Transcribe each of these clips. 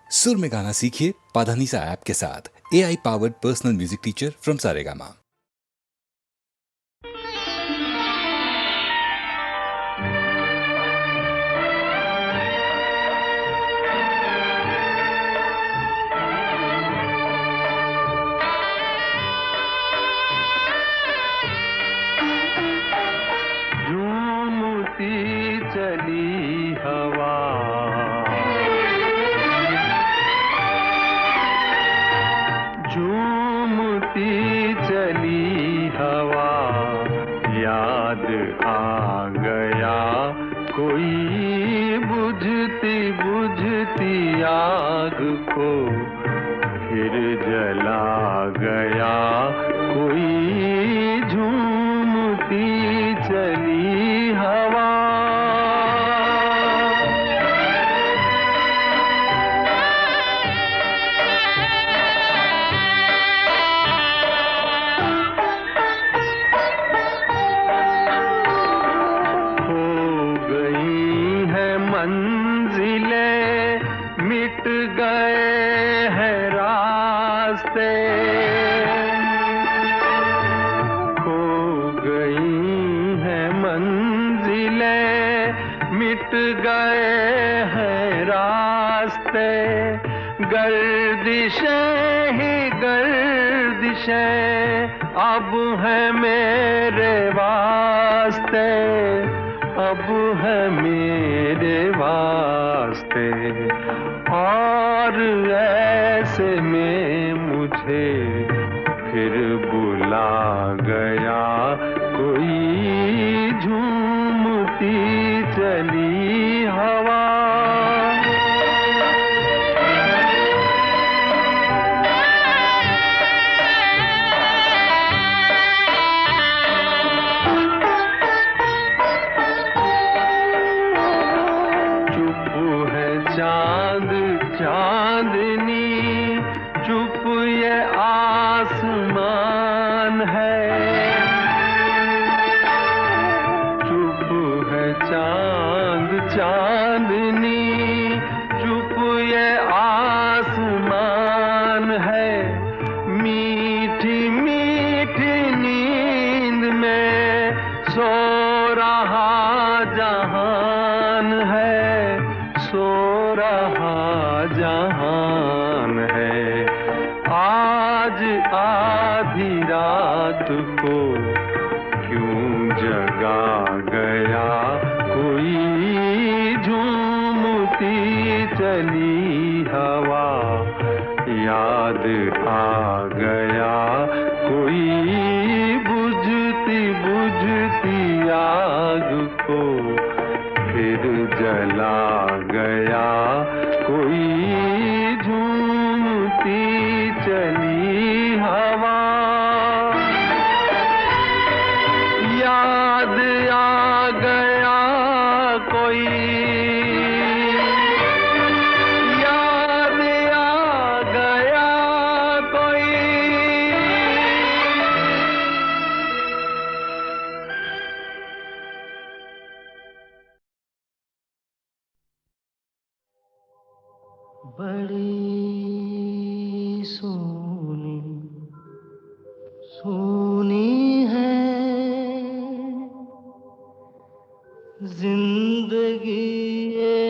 सुर में गाना सीखिए पाधानीसा ऐप के साथ। AI powered personal music teacher from Saregama. चली हवा झूमती चली हवा, याद आ गया कोई बुझती बुझती आग को, फिर जला गया कोई झूमती चली हवा। मिट गए हैं रास्ते, खो गई हैं मंजिलें, मिट गए हैं रास्ते, गर्दिशें ही गर्दिशें अब है मेरे वास्ते, अब है मेरे वास्ते। और ऐसे में मुझे फिर बुला गया कोई झूमती चली हवा। चांद चांदनी चुप ये आसमान है, चुप है चांद चांदनी चुप ये आसमान है, मीठी मीठी नींद में सो रहा जहान है, सो रहा जहान है। आज आधी रात को क्यों जगा गया कोई झूमती चली हवा, याद आ गया कोई बुझती बुझती आग को, फिर जला गया कोई झूमती चली हवा। याद आ गया कोई, याद आ गया कोई। बड़ी सोनी सोनी है जिंदगी ये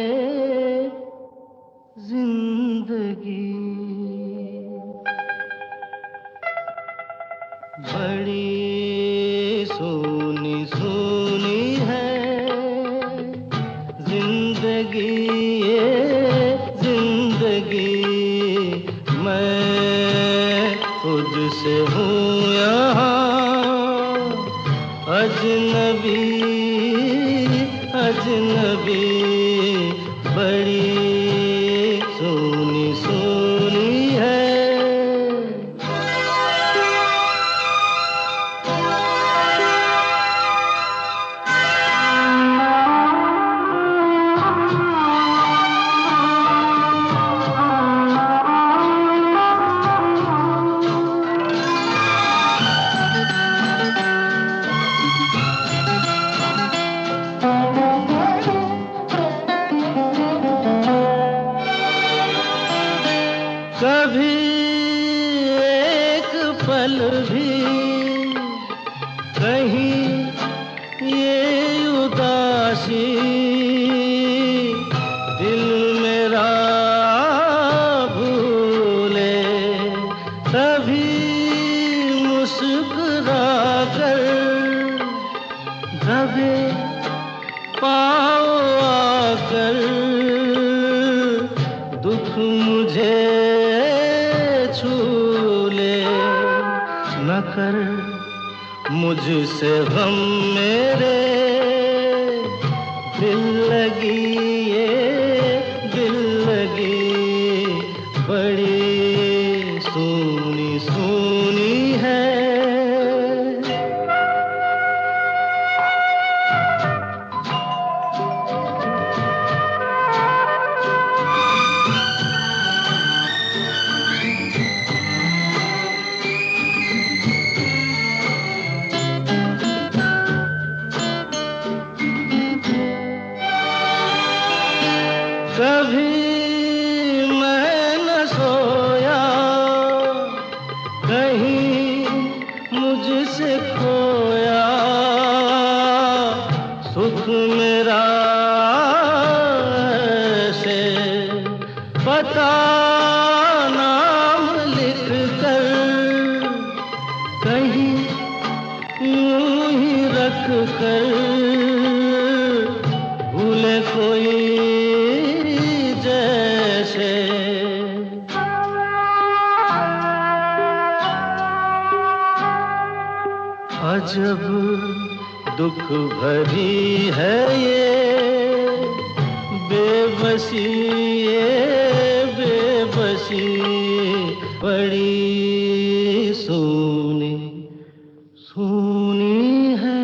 जिंदगी, बड़ी सोनी सोनी है जिंदगी ये जिंदगी, मैं खुद से हूँ यहाँ अजनबी अजनबी, बड़ी सोनी सोनी है। कभी एक पल भी कहीं ये उदासी दिल मेरा भूले, तभी मुस्कुरा कर दबे पाँव आकर दुख मुझे छू ले, न कर मुझसे गम मेरे दिल लगी, ये दिल लगी बड़ी सूनी सूनी है। कभी मैं न सोया, कहीं मुझसे खोया, सुख मेरा ऐसे पता नाम लिख कर कहीं यूं ही रख कर भूले कोई जैसे। अजब दुख भरी है ये बेबसी, ये बेबसी बड़ी सूनी सूनी है।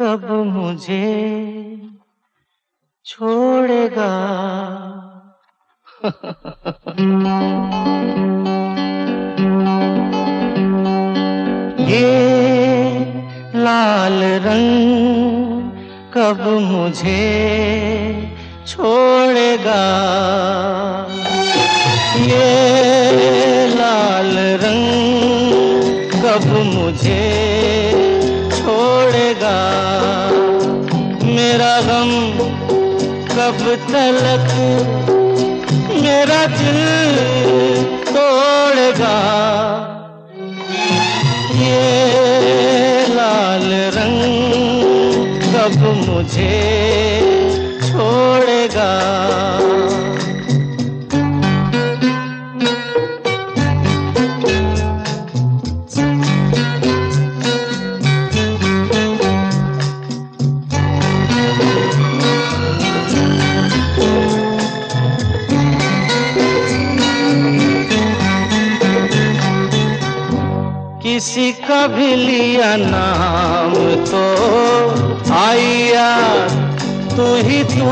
कब मुझे छोड़ेगा। ये लाल रंग कब मुझे छोड़ेगा। ये लाल रंग कब मुझे छोड़ेगा। मेरा गम कब तलक मेरा दिल तोड़ेगा। ये लाल रंग कब मुझे छोड़ेगा। किसी का भी लिया नाम तो आया तू ही तू।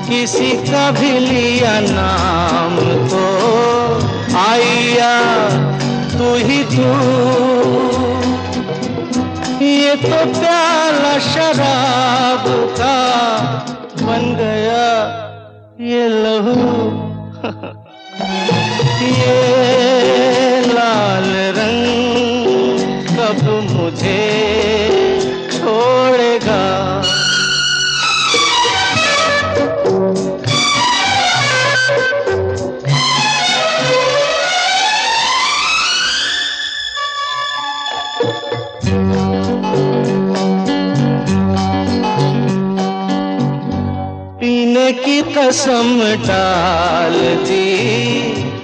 किसी का भी लिया नाम तो आया तू ही तू। ये तो प्याला शराब का बन गया ये लहू। ये लाल रंग कब मुझे छोड़ेगा। पीने की कसम डाल दी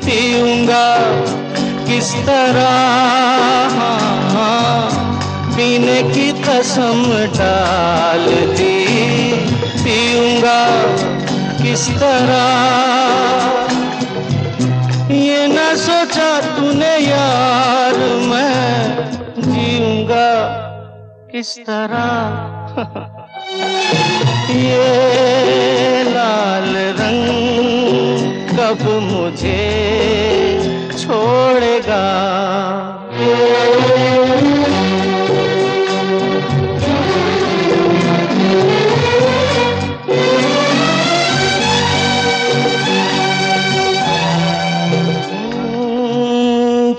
पीऊंगा किस तरह। पीने की कसम डाल दी पीऊंगा किस तरह। ये न सोचा तूने यार मैं जीऊंगा किस तरह। ये लाल रंग कब मुझे छोड़ेगा।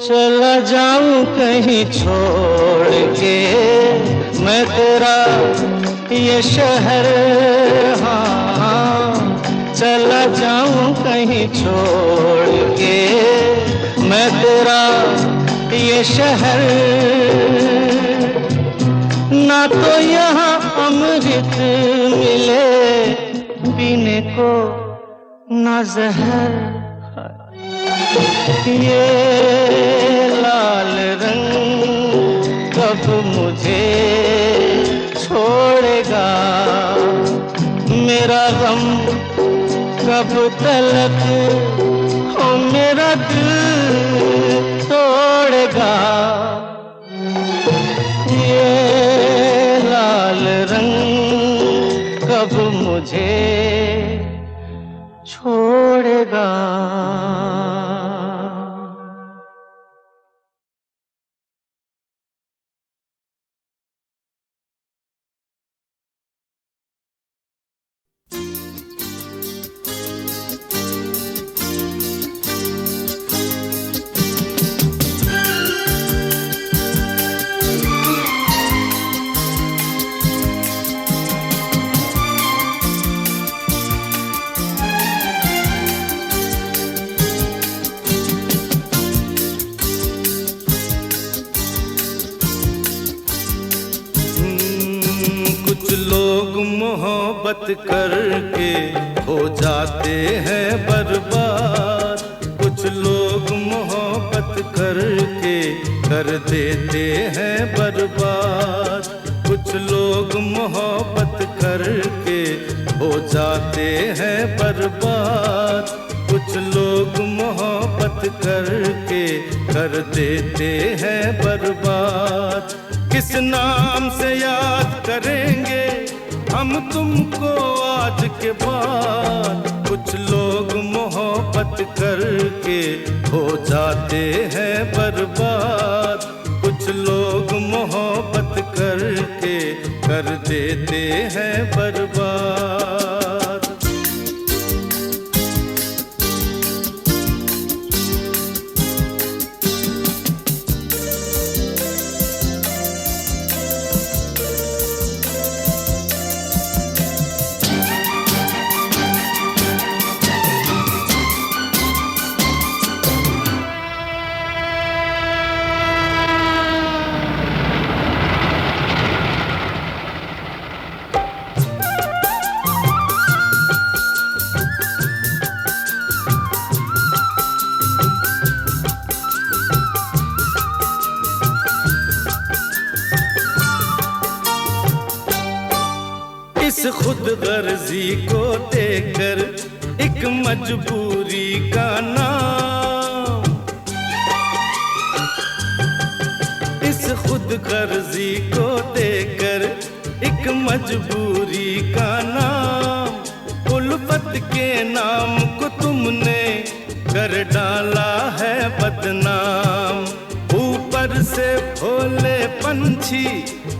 चला जाऊं कहीं छोड़ के मैं तेरा ये शहर। हाँ चला जाऊं कहीं छोड़ के मैं तेरा ये शहर। ना तो यहाँ अमृत मिले पीने को ना जहर। ये लाल रंग कब मुझे छोड़ेगा। मेरा गम कब तलक हो मेरा दिल तोड़ेगा। ये लाल रंग कब मुझे छोड़ेगा। कुछ लोग मोहब्बत करके हो जाते हैं बर्बाद। कुछ लोग मोहब्बत करके कर देते हैं बर्बाद। कुछ लोग मोहब्बत करके हो जाते हैं बर्बाद। कुछ लोग मोहब्बत करके कर देते हैं बर्बाद। किस किस नाम से याद करेंगे हम तुमको आज के बाद। कुछ लोग मोहब्बत करके हो जाते हैं बर्बाद, कुछ लोग मोहब्बत करके कर देते हैं बर्बाद। इस खुद गर्जी को देकर एक मजबूरी का नाम, इस खुद गर्जी को देकर एक मजबूरी का नाम। उल्फत के नाम को तुमने कर डाला है बदनाम। ऊपर से भोले पंछी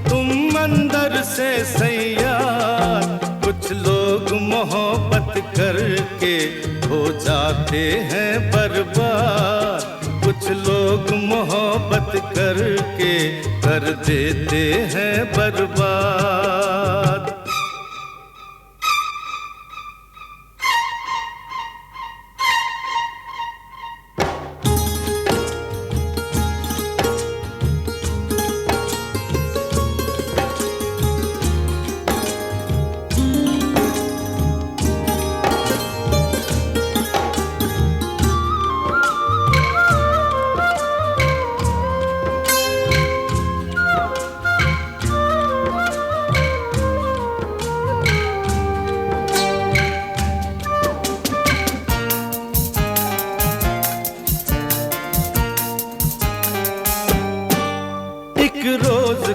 तुम अंदर से सैयार। कुछ लोग मोहब्बत करके हो जाते हैं बर्बाद, कुछ लोग मोहब्बत करके कर देते हैं बर्बाद।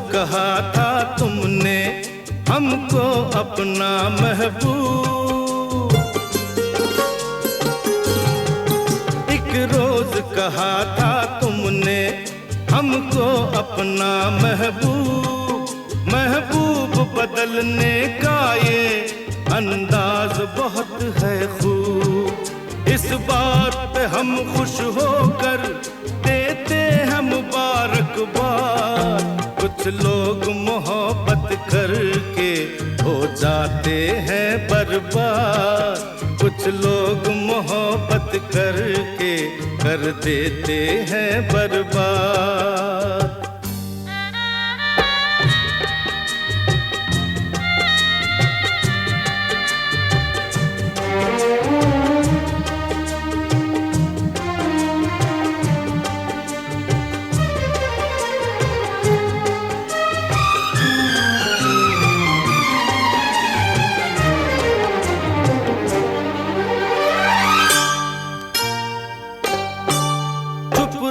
कहा था तुमने हमको अपना महबूब, एक रोज कहा था तुमने हमको अपना महबूब। महबूब बदलने का ये अंदाज बहुत है खूब। इस बात पे हम खुश होकर देते हैं मुबारकबाद। कुछ लोग मोहब्बत करके हो जाते हैं बर्बाद, कुछ लोग मोहब्बत करके कर देते हैं बर्बाद।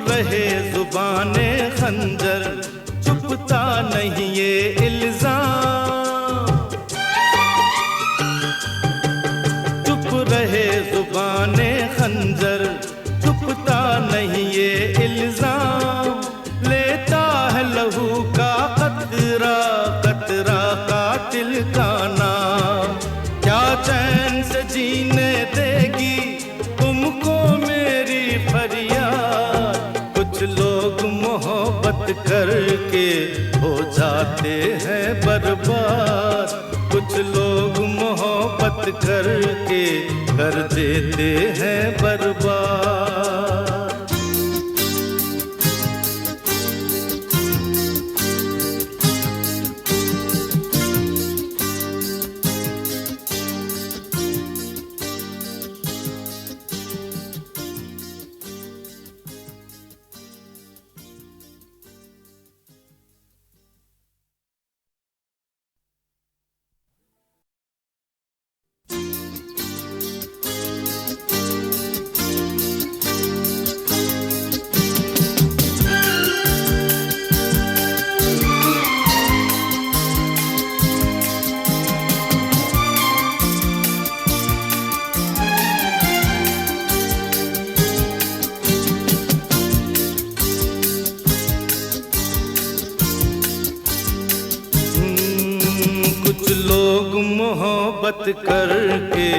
रहे जुबाने खंजर, चुपता नहीं ये इल्जाम। चुप रहे जुबाने खंजर, चुपता नहीं ये इल्जाम। लेता है लहू का कतरा कतरा कातिल का नाम। क्या चैन से जीने देगी तुमको मेरी फरियाद। कुछ लोग मोहब्बत करके हो जाते हैं बर्बाद, कुछ लोग मोहब्बत करके कर देते हैं बर्बाद। लोग मोहब्बत करके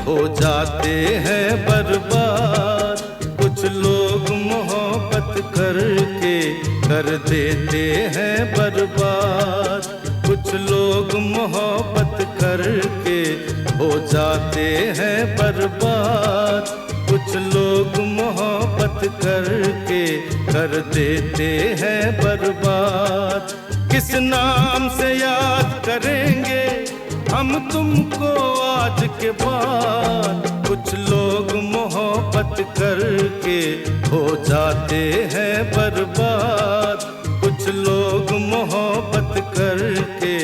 हो जाते हैं बर्बाद, कुछ लोग मोहब्बत करके कर देते हैं बर्बाद, कुछ लोग मोहब्बत करके हो जाते हैं बर्बाद, कुछ लोग मोहब्बत करके कर देते हैं बर्बाद। किस नाम से याद करेंगे हम तुमको आज के बाद, कुछ लोग मोहब्बत करके हो जाते हैं बर्बाद, कुछ लोग मोहब्बत करके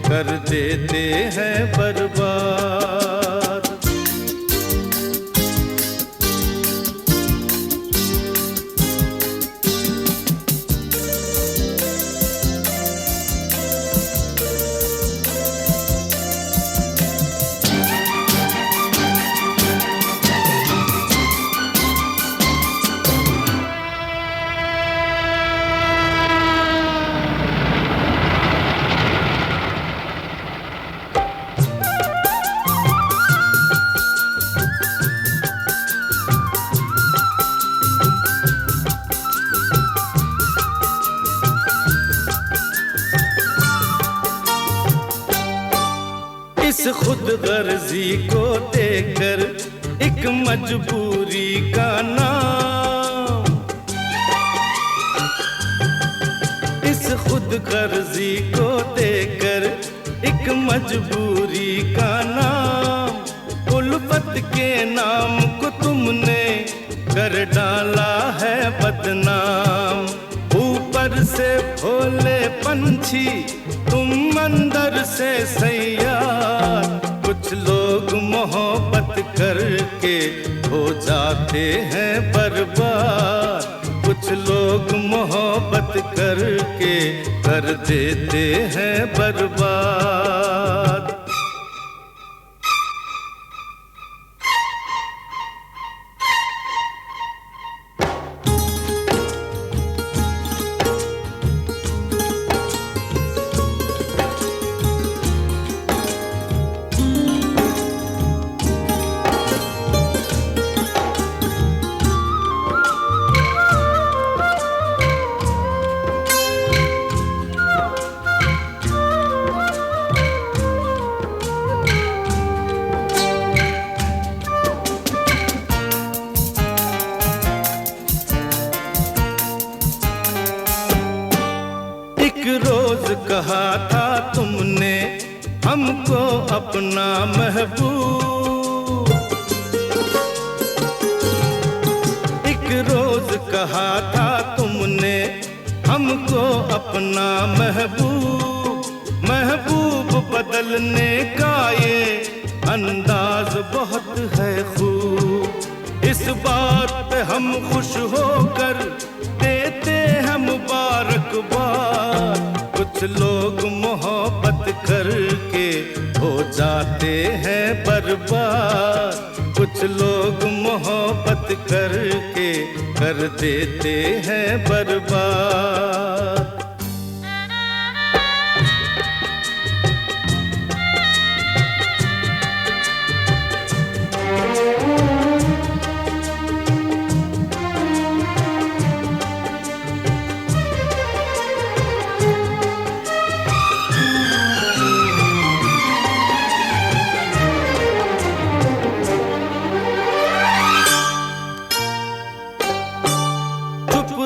कर देते हैं बर्बाद। इस खुद गर्जी को देकर एक मजबूरी का नाम, इस खुद गर्जी को देकर एक मजबूरी का नाम, उल्फत के नाम को तुमने कर डाला है बदनाम। ऊपर से भोले पंछी तुम अंदर से सैयार, कुछ लोग मोहब्बत करके हो जाते हैं बर्बाद, कुछ लोग मोहब्बत करके कर देते हैं बर्बाद। रोज कहा था तुमने हमको अपना महबूब, एक रोज कहा था तुमने हमको अपना महबूब। महबूब बदलने का ये अंदाज बहुत है खूब, इस बात पे हम खुश होकर देते हैं मुबारकबाद। कुछ लोग मोहब्बत करके हो जाते हैं बर्बाद, कुछ लोग मोहब्बत करके कर देते हैं बर्बाद।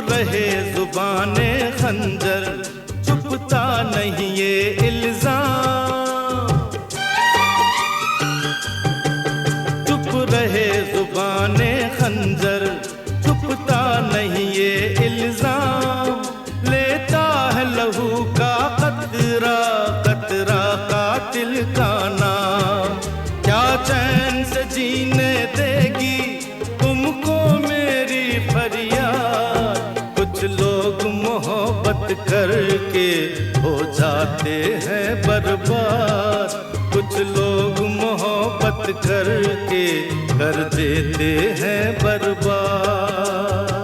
रहे जुबाने खंजर, चुपता नहीं ये इल्जाम, चुप रहे जुबाने खंजर, चुपता नहीं ये इल्जाम। लेता है लहू का कतरा कतरा कातिल का नाम, क्या चैन से जीने देगी तुमको मेरी फरियाद। कुछ लोग मोहब्बत करके हो जाते हैं बर्बाद, कुछ लोग मोहब्बत करके कर देते हैं बर्बाद।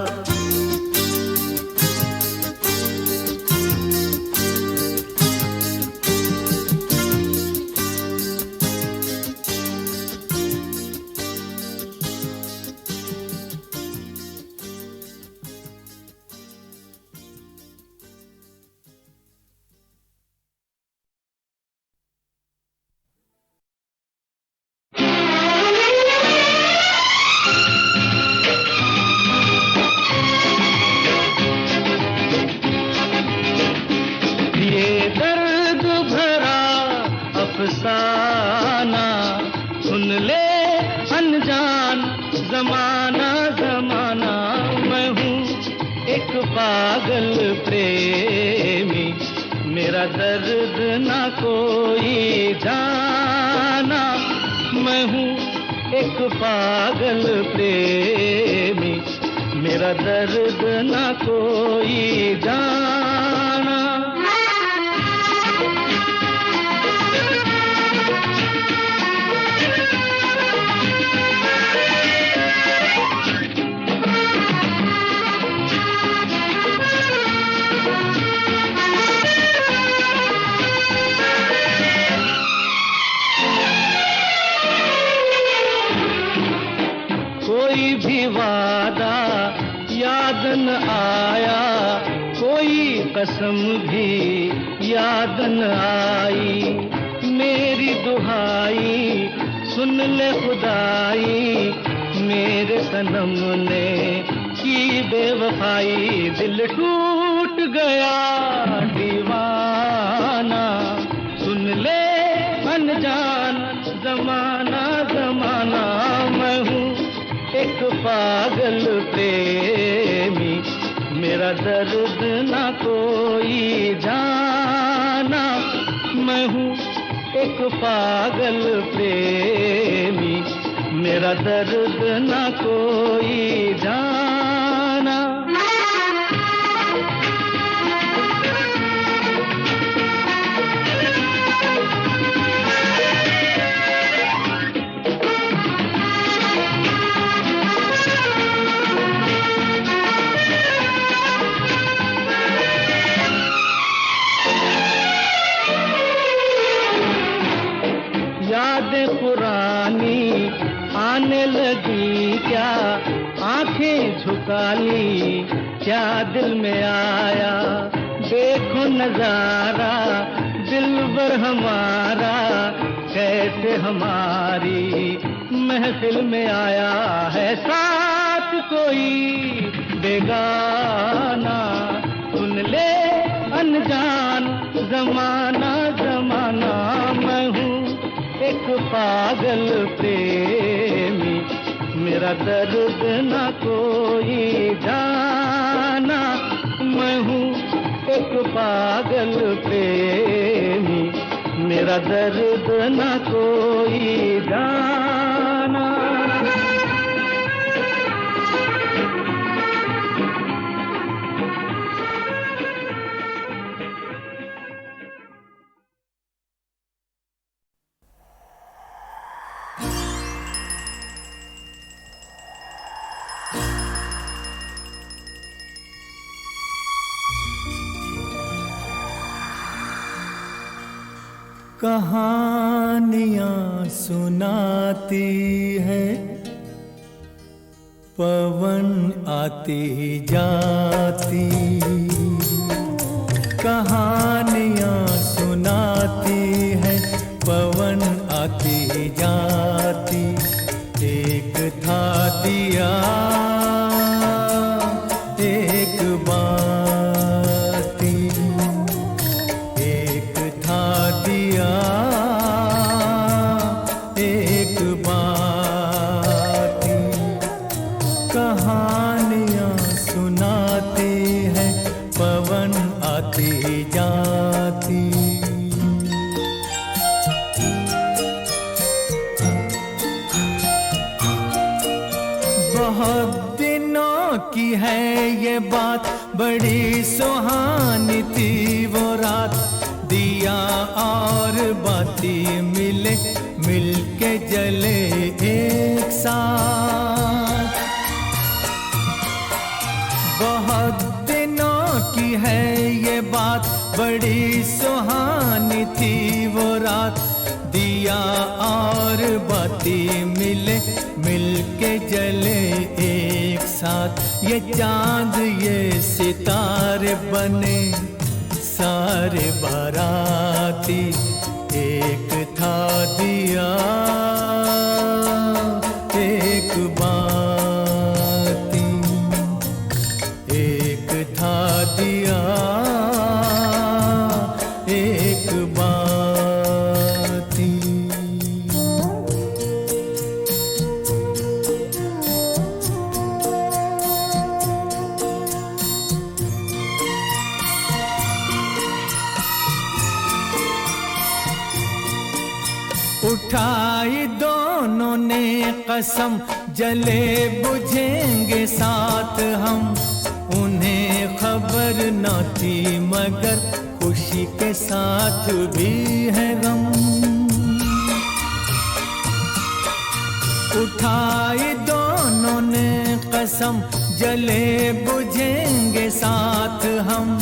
पागल प्रेमी, मेरा दर्द ना कोई जाना। मैं हूँ एक पागल प्रेमी, मेरा दर्द ना कोई जाना। कोई भी वादा याद न आया, कोई कसम भी याद न आई। मेरी दुहाई सुन ले खुदाई, मेरे सनम ने की बेवफाई। दिल टूट गया दीवाना, सुन ले अनजान जमाना जमाना। मैं हूँ एक पागल प्रेमी, मेरा दर्द ना कोई जाना। मैं हूँ एक पागल प्रेमी, मेरा दर्द ना कोई जाना। यादें पुरानी आने लगी क्या, आंखें झुका ली क्या दिल में आया। देखो नजारा दिलबर हमारा, कैसे हमारी महफिल में आया है साथ कोई बेगाना। सुन ले अनजान जमाना जमाना। मैं हूँ एक पागल प्रेमी, मेरा दर्द ना कोई जाना। मैं हूँ एक पागल प्रेमी, मेरा दर्द ना कोई जाना। कहानियाँ सुनाती है पवन आती जाती। कहानियाँ सुनाती है पवन आती जाती। एक था दिया एक बाती, एक था दिया एक बाती। कहानियाँ सुनाती है पवन आती जाती। बहुत दिनों की है ये बात, बड़ी सुहानी थी वो रात। दिया और बाती मिले, मिलके जले एक साथ। बहुत दिनों की है ये बात, बड़ी सुहानी थी वो रात। दिया और बाती मिले, मिलके जले एक साथ। ये चांद ये सितारे बने सारे बाराती। एक था दिया एक बाती, एक था दिया एक बाती। उठाई दोनों ने कसम, जले बुझेंगे साथ हम। उन्हें खबर न थी मगर खुशी के साथ भी है गम। उठाई दोनों ने कसम, जले बुझेंगे साथ हम।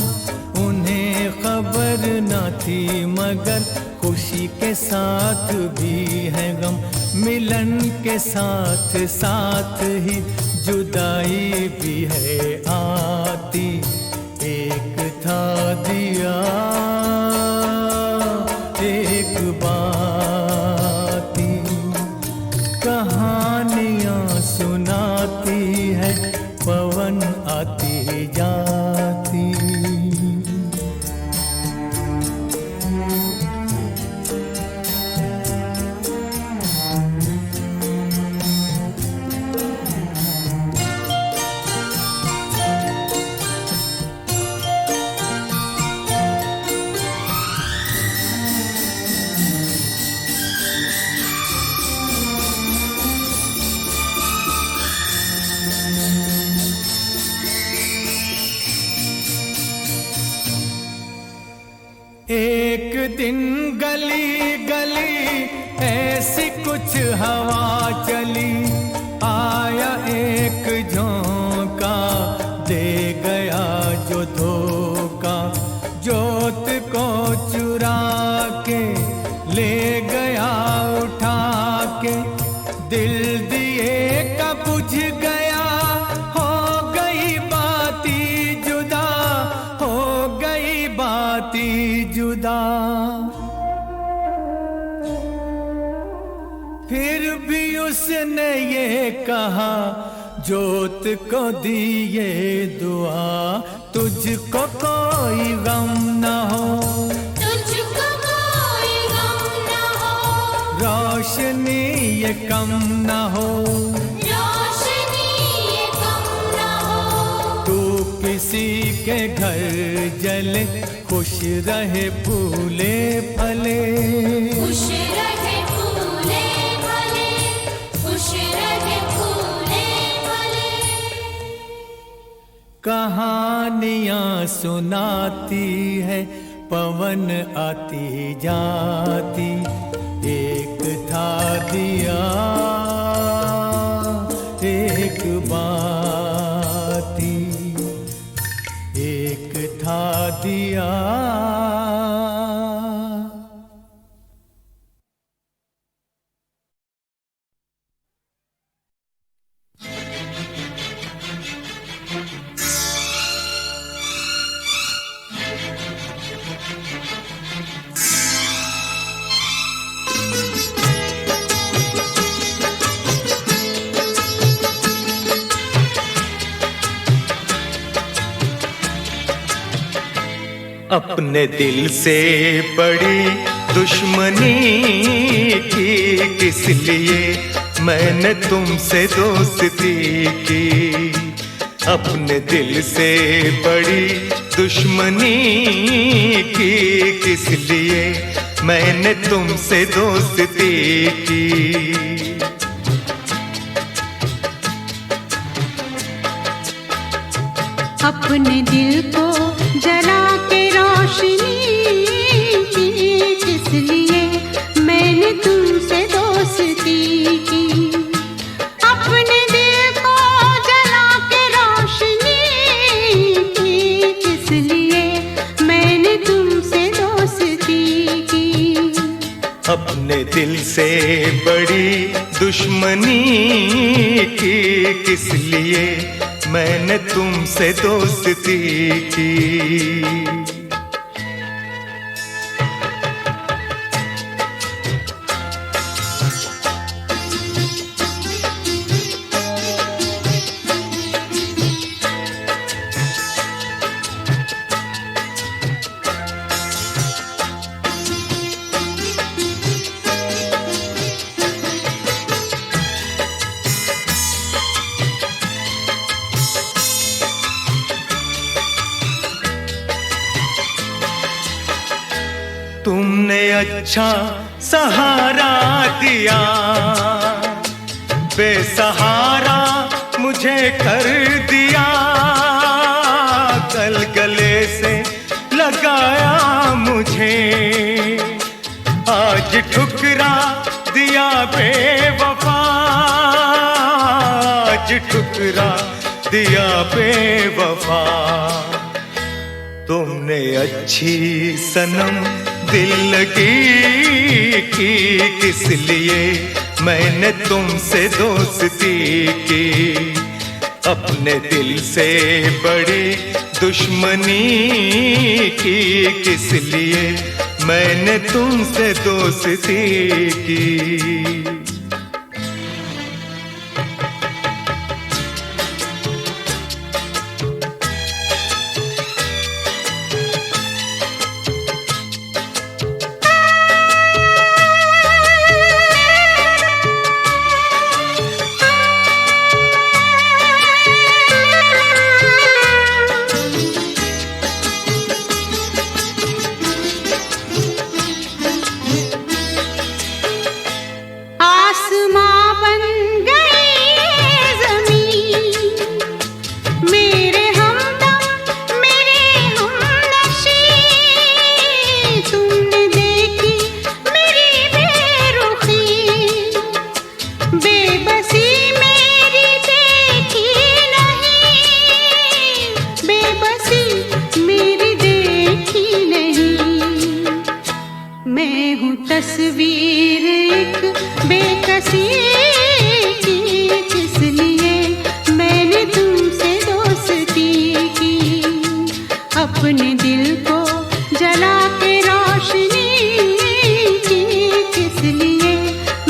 उन्हें खबर न थी मगर खुशी के साथ भी है गम। मिलन के साथ साथ ही जुदाई भी है आती। एक था दिया एक बाती, कहानियाँ सुनाती है पवन आती जाती। एक दिन गली गली ऐसी कुछ हवा चली। आया एक झोंका, दे गया जो धोखा। जोत को चुरा के ले गया उठा के। दिल दिए का बुझ गया, हो गई बाती जुदा, हो गई बाती जुदा। फिर भी उसने ये कहा, जोत को दिए दुआ, तुझको कोई गम न हो, तुझको कोई गम न हो। रोशनी ये कम न हो, रोशनी ये कम न हो। तू किसी के घर जले, खुश रहे फूले फले। खुश रहे फूले फले, खुश रहे फूले फले। कहानियाँ सुनाती है पवन आती जाती। एक था दिया एक बाती, एक था दिया। अपने दिल से बड़ी दुश्मनी की किस लिए मैंने तुमसे दोस्ती की। अपने दिल से बड़ी दुश्मनी की किस लिए मैंने तुमसे दोस्ती की। अपने दिल को जला के रोशनी की किस लिए मैंने तुमसे दोस्ती की। अपने दिल को जला के रोशनी की किस लिए मैंने तुमसे दोस्ती की। अपने दिल से बड़ी दुश्मनी की किस लिए मैंने तुमसे दोस्ती की। तुमने अच्छा सहारा दिया, बेसहारा मुझे कर दिया, कल गले से लगाया मुझे, आज ठुकरा दिया बेवफा, आज ठुकरा दिया बेवफा। तुमने अच्छी सनम दिल लगी की, किस लिए मैंने तुमसे दोस्ती की, अपने दिल से बड़ी दुश्मनी की, किस लिए मैंने तुमसे दोस्ती की। तस्वीर एक बेकसी की, किस लिए मैंने तुमसे दोस्ती की, अपने दिल को जला के रोशनी की, किस लिए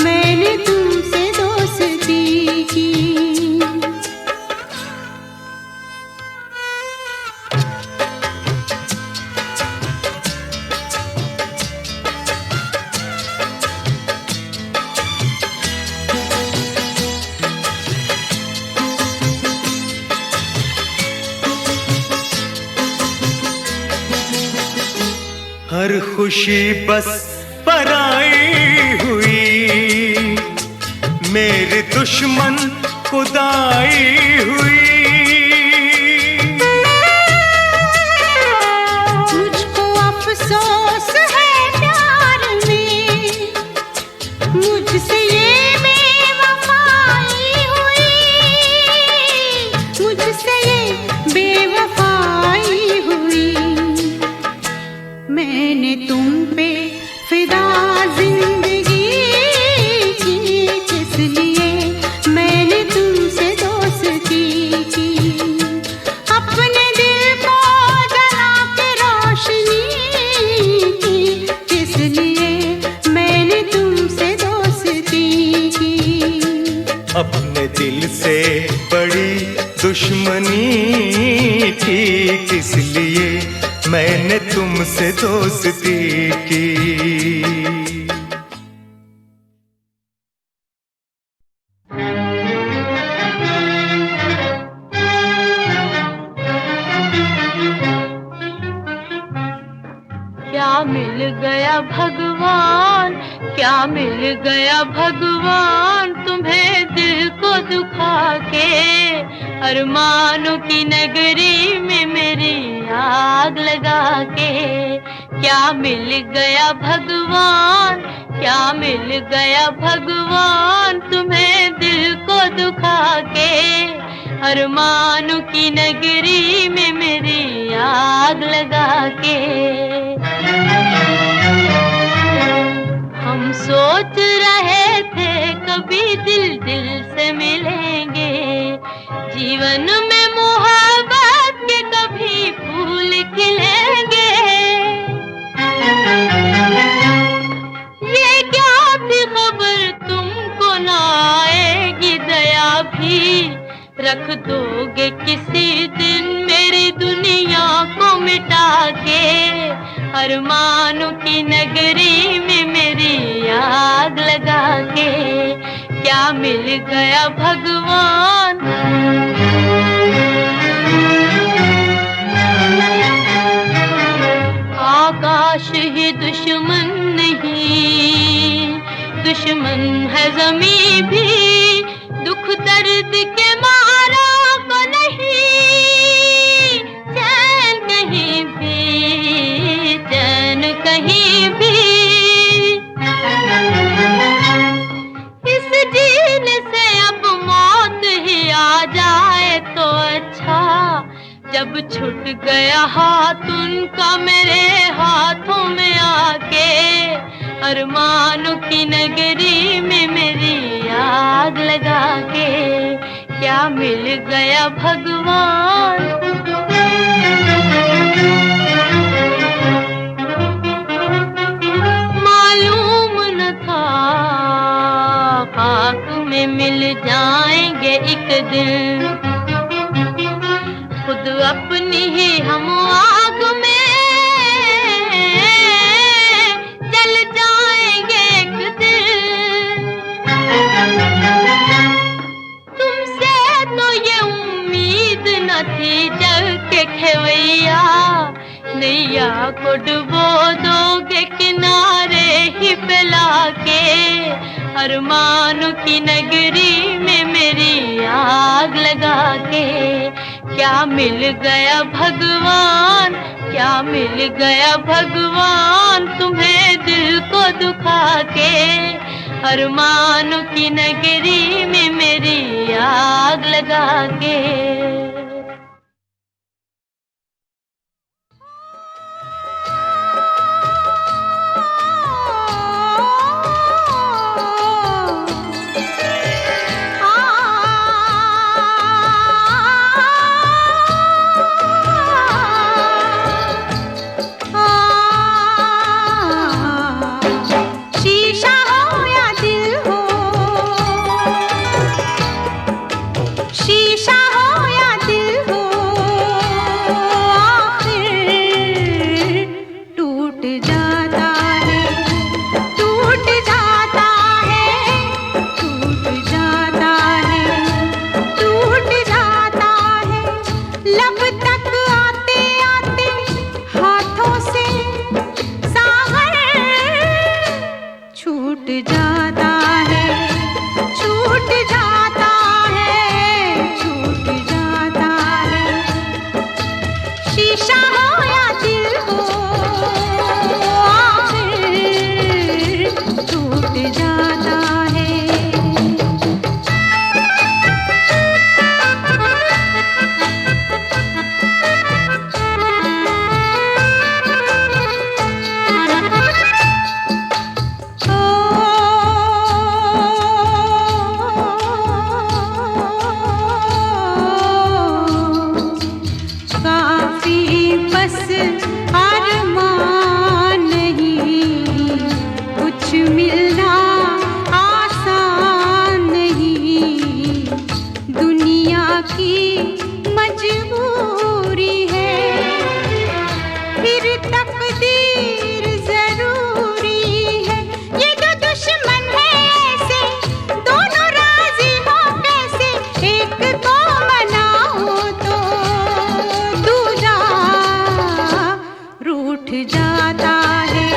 मैंने तुमसे दोस्ती की। हर खुशी बस पराई हुई, मेरे दुश्मन खुदाई हुई, मुझको अफसोस है प्यार में, मुझसे ये बेवफाई हुई, मुझसे ये बेवफाई हुई। मैंने तुम पे फिदा जिंदगी की, किस लिए मैंने तुमसे दोस्ती की, अपने दिल को जला के रोशनी की, किस लिए मैंने तुमसे दोस्ती की, अपने दिल से बड़ी दुश्मनी की, किस लिए मैंने तुमसे दोस्ती की। क्या मिल गया भगवान, क्या मिल गया भगवान तुम्हें दिल को दुखा के, अरमानों की नगरी में मेरी आग लगा के। क्या मिल गया भगवान, क्या मिल गया भगवान तुम्हें दिल को दुखा के, अरमानों की नगरी में मेरी आग लगा के। हम सोच रहे थे कभी दिल दिल से मिलेंगे, जीवन में मोहब्बत के कभी फूल खिलेंगे। ये क्या थी खबर तुमको ना आएगी दया भी, रख दोगे किसी दिन मेरी दुनिया को मिटा के, अरमानों की नगरी में मेरी आग लगा के। क्या मिल गया भगवान, आकाश आकाश ही दुश्मन नहीं, दुश्मन है ज़मीं भी, दुख दर्द के मारा को नहीं, चैन कहीं भी, चैन कहीं भी। इस जीने से अब मौत ही आ जाए तो अच्छा, जब छूट गया हाथ उनका मेरे हाथों में आके, अरमानों की नगरी में मेरी आग लगा के, क्या मिल गया भगवान। मालूम न था खाक में मिल जाएंगे एक दिन, खुद अपनी ही हम आग में जल जाएंगे एक दिन। तुमसे तो ये उम्मीद न थी जग के खेवैया, नैया को डुबो दोगे किनारे ही फैला के, अरमानों की नगरी में मेरी आग लगा के, क्या मिल गया भगवान, क्या मिल गया भगवान तुम्हें दिल को दुखा के, अरमानों की नगरी में मेरी आग लगा के। शीशा हो या दिल हो, शीशा हो या दिल हो, आखिर टूट जाता है, टूट जाता है, टूट जाता है, टूट जाता है। लब तक आते आते हाथों से सागर छूट जाता है, छूट जाता है, छूट जाता है। शीशा हो या दिल हो, आखिर टूट जाता है। काफी बस अरमान नहीं, कुछ मिलना आसान नहीं, दुनिया की मजबूरी है, फिर तकदीर जरूरी है। ये दो दुश्मन है ऐसे, दोनों राजी हो कैसे, एक को मनाओ तो दूजा रूठ जाता है,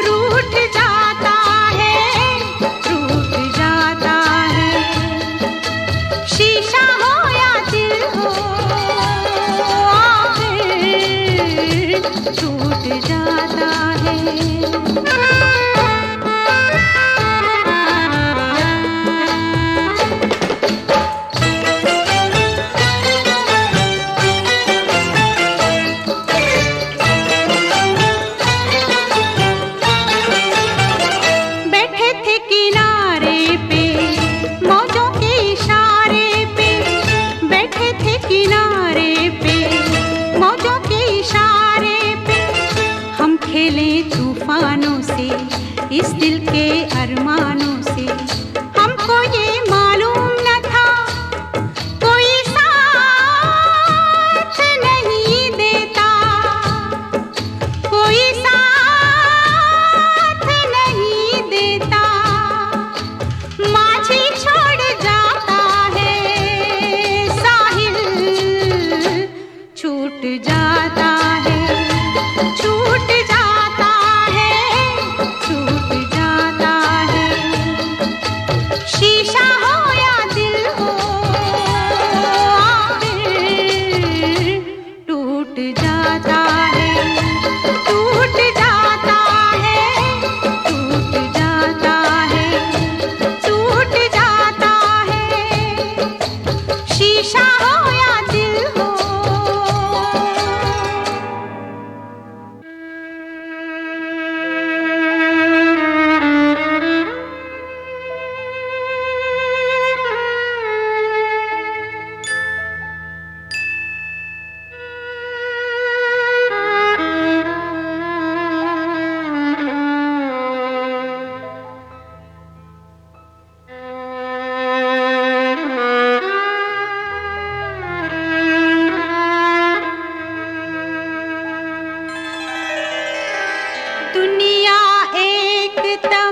रूठ जाता है, रूठ जाता है। शीशा हो या दिल हो, आखिर टूट जाता है। बैठे थे किनारे पे मौजों के इशारे पे, बैठे थे किनारे पे मौजों के इशारे पे, हम खेले तूफानों से, इस दिल के अरमानों से। हमको ये मालूम न था कोई साथ नहीं देता, कोई साथ नहीं देता। माझी छोड़ जाता है साहिल, छूट जाता है, छूट जाता लगता